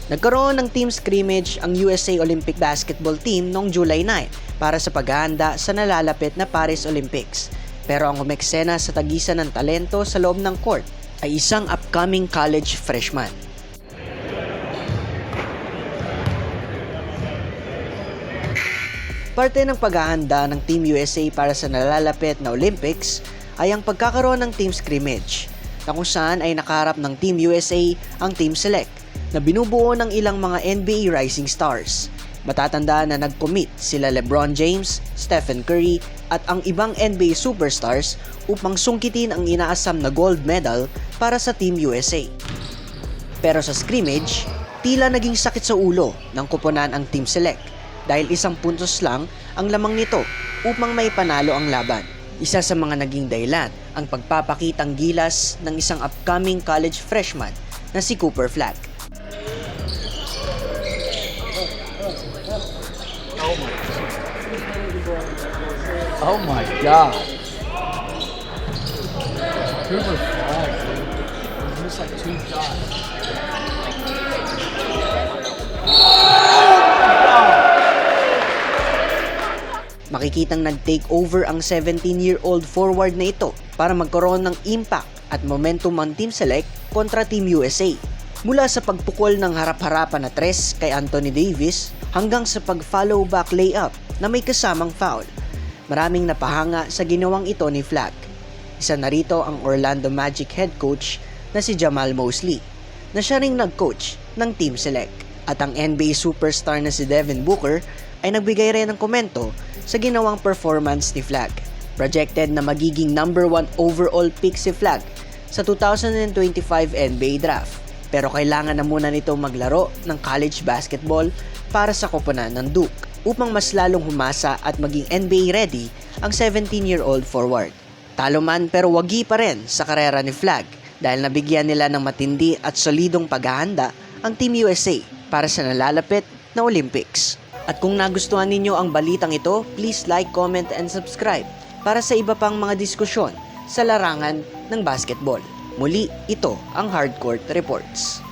Nagkaroon ng team scrimmage ang USA Olympic Basketball Team noong July 9 para sa paghahanda sa nalalapit na Paris Olympics. Pero ang umeksena sa tagisan ng talento sa loob ng court ay isang upcoming college freshman. Parte ng paghahanda ng Team USA para sa nalalapit na Olympics ay ang pagkakaroon ng team scrimmage, na kung saan ay nakaharap ng Team USA ang Team Select na binubuo ng ilang mga NBA Rising Stars. Matatandaan na nag-commit sila LeBron James, Stephen Curry at ang ibang NBA superstars upang sungkitin ang inaasam na gold medal para sa Team USA. Pero sa scrimmage, tila naging sakit sa ulo ng koponan ang Team Select dahil isang puntos lang ang lamang nito upang may panalo ang laban. Isa sa mga naging dahilan ang pagpapakitang gilas ng isang upcoming college freshman na si Cooper Flagg. Oh my god. Cooper Flagg, dude. He missed like 2 shots. Makikitang nag-take over ang 17-year-old forward na ito para magkaroon ng impact at momentum ang Team Select kontra Team USA. Mula sa pagpukol ng harap-harapan na tres kay Anthony Davis hanggang sa pag-follow back layup na may kasamang foul. Maraming napahanga sa ginawang ito ni Flagg. Isa na rito ang Orlando Magic head coach na si Jamal Mosley, na siya ring nag-coach ng Team Select. At ang NBA superstar na si Devin Booker ay nagbigay rin ng komento sa ginawang performance ni Flagg. Projected na magiging number 1 overall pick si Flagg sa 2025 NBA Draft. Pero kailangan na muna nito maglaro ng college basketball para sa koponan ng Duke upang mas lalong humasa at maging NBA ready ang 17-year-old forward. Talo man pero wagi pa rin sa karera ni Flagg dahil nabigyan nila ng matindi at solidong paghahanda ang Team USA para sa nalalapit na Olympics. At kung nagustuhan ninyo ang balitang ito, please like, comment, and subscribe para sa iba pang mga diskusyon sa larangan ng basketball. Muli, ito ang Hardcourt Reports.